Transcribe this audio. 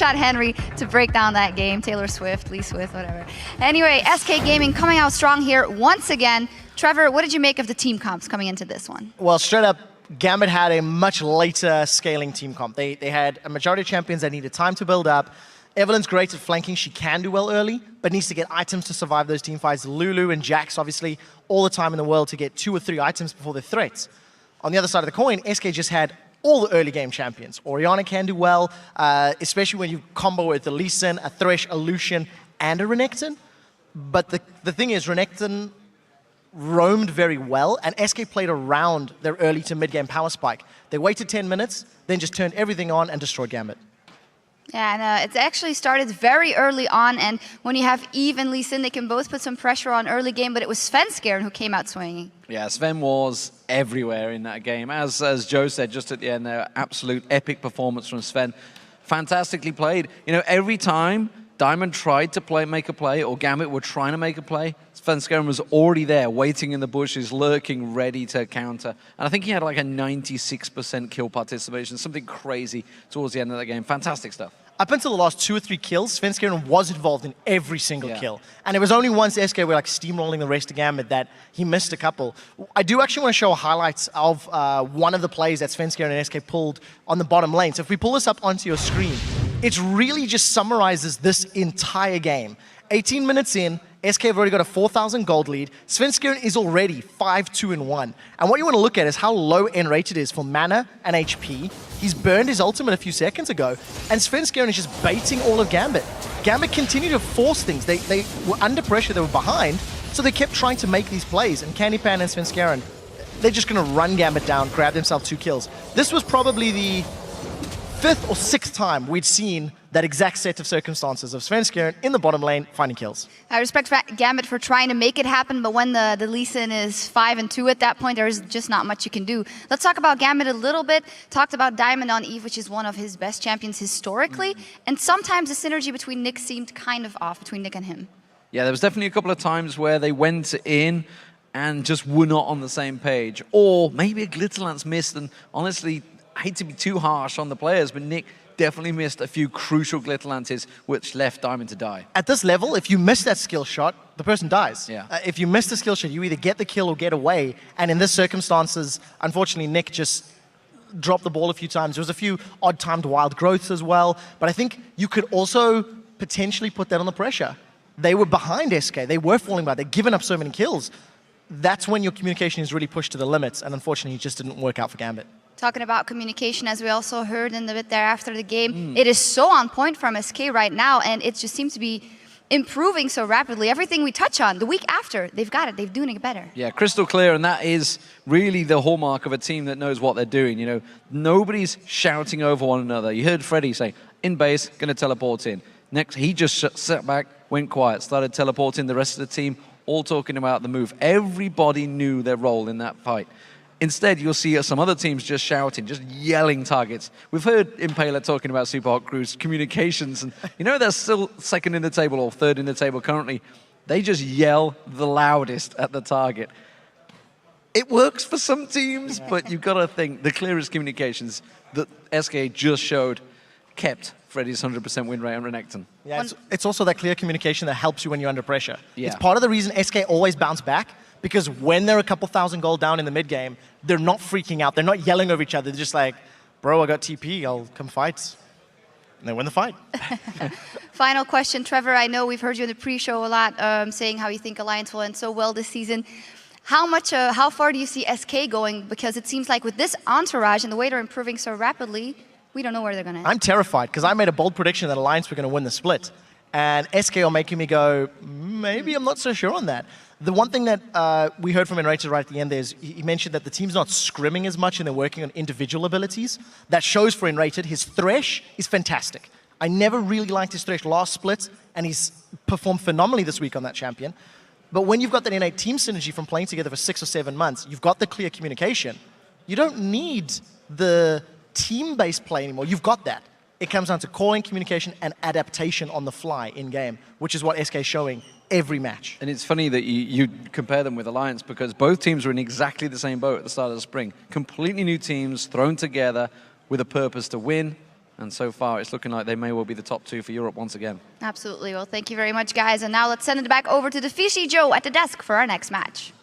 Chad Henry to break down that game. Taylor Swift, Lee Swift, whatever. Anyway, SK Gaming coming out strong here once again. Trevor, what did you make of the team comps coming into this one? Well, straight up, Gambit had a much later scaling team comp. They had a majority of champions that needed time to build up. Evelyn's great at flanking. She can do well early, but needs to get items to survive those team fights. Lulu and Jax, obviously, all the time in the world to get 2 or 3 items before they're threats. On the other side of the coin, SK just had all the early game champions. Orianna can do well, especially when you combo with a Lee Sin, a Thresh, a Lucian, and a Renekton. But the thing is, Renekton roamed very well, and SK played around their early to mid-game power spike. They waited 10 minutes, then just turned everything on and destroyed Gambit. Yeah, and it actually started very early on, and when you have Eve and Lee Sin, they can both put some pressure on early game, but it was Svenskeren who came out swinging. Yeah, Sven was everywhere in that game. As Joe said just at the end there, absolute epic performance from Sven. Fantastically played. You know, every time Diamond tried to make a play, or Gambit were trying to make a play, Svenskeren was already there, waiting in the bushes, lurking, ready to counter. And I think he had like a 96% kill participation, something crazy towards the end of the game. Fantastic stuff. Up until the last 2 or 3 kills, Svenskeren was involved in every single kill. And it was only once SK were like steamrolling the rest of Gambit that he missed a couple. I do actually want to show highlights of one of the plays that Svenskeren and SK pulled on the bottom lane. So if we pull this up onto your screen, it really just summarizes this entire game. 18 minutes in, SK have already got a 4,000 gold lead. Svenskeren is already 5-2-1. And what you want to look at is how low end rate it is for mana and HP. He's burned his ultimate a few seconds ago, and Svenskeren is just baiting all of Gambit. Gambit continued to force things. They were under pressure, they were behind, so they kept trying to make these plays. And Candypan and Svenskeren, they're just going to run Gambit down, grab themselves 2 kills. This was probably the 5th or 6th time we'd seen that exact set of circumstances of Svenskeren in the bottom lane finding kills. I respect Gambit for trying to make it happen, but when the Lee Sin is 5-2 at that point, there's just not much you can do. Let's talk about Gambit a little bit. Talked about Diamond on Eve, which is one of his best champions historically, and sometimes the synergy between Nick seemed kind of off, between Nick and him. Yeah, there was definitely a couple of times where they went in and just were not on the same page. Or maybe a Glitterlance missed, and honestly, I hate to be too harsh on the players, but Nick definitely missed a few crucial Glitterlances, which left Diamond to die. At this level, if you miss that skill shot, the person dies. Yeah. If you miss the skill shot, you either get the kill or get away. And in this circumstances, unfortunately, Nick just dropped the ball a few times. There was a few odd-timed wild growths as well. But I think you could also potentially put that on the pressure. They were behind SK. They were falling behind. They'd given up so many kills. That's when your communication is really pushed to the limits. And unfortunately, it just didn't work out for Gambit. Talking about communication, as we also heard in the bit there after the game, it is so on point from SK right now, and it just seems to be improving so rapidly. Everything we touch on, the week after, they've got it. They're doing it better. Yeah, crystal clear, and that is really the hallmark of a team that knows what they're doing. You know, nobody's shouting over one another. You heard Freddie say, in base, going to teleport in. Next, he just sat back, went quiet, started teleporting the rest of the team, all talking about the move. Everybody knew their role in that fight. Instead, you'll see some other teams just shouting, just yelling targets. We've heard Impaler talking about Super Hot Crew's communications, and you know they're still second in the table or third in the table currently. They just yell the loudest at the target. It works for some teams, but you've got to think the clearest communications that SK just showed kept Freddy's 100% win rate on Renekton. Yeah, it's also that clear communication that helps you when you're under pressure. Yeah. It's part of the reason SK always bounce back, because when they're a couple thousand gold down in the mid game, they're not freaking out. They're not yelling over each other. They're just like, bro, I got TP, I'll come fight. And they win the fight. Final question, Trevor. I know we've heard you in the pre-show a lot saying how you think Alliance will end so well this season. How far do you see SK going? Because it seems like with this entourage and the way they're improving so rapidly, we don't know where they're going to end. I'm terrified, because I made a bold prediction that Alliance were going to win the split. And SK are making me go, maybe I'm not so sure on that. The one thing that we heard from Enrated right at the end there is he mentioned that the team's not scrimming as much and they're working on individual abilities. That shows for Enrated. His Thresh is fantastic. I never really liked his Thresh last split, and he's performed phenomenally this week on that champion. But when you've got that innate team synergy from playing together for 6 or 7 months, you've got the clear communication. You don't need the team-based play anymore. You've got that. It comes down to calling, communication, and adaptation on the fly in-game, which is what SK is showing every match. And it's funny that you compare them with Alliance, because both teams were in exactly the same boat at the start of the spring. Completely new teams thrown together with a purpose to win And so far, it's looking like they may well be the top 2 for Europe once again. Absolutely. Well, thank you very much, guys. And now let's send it back over to the Fishy Joe at the desk for our next match.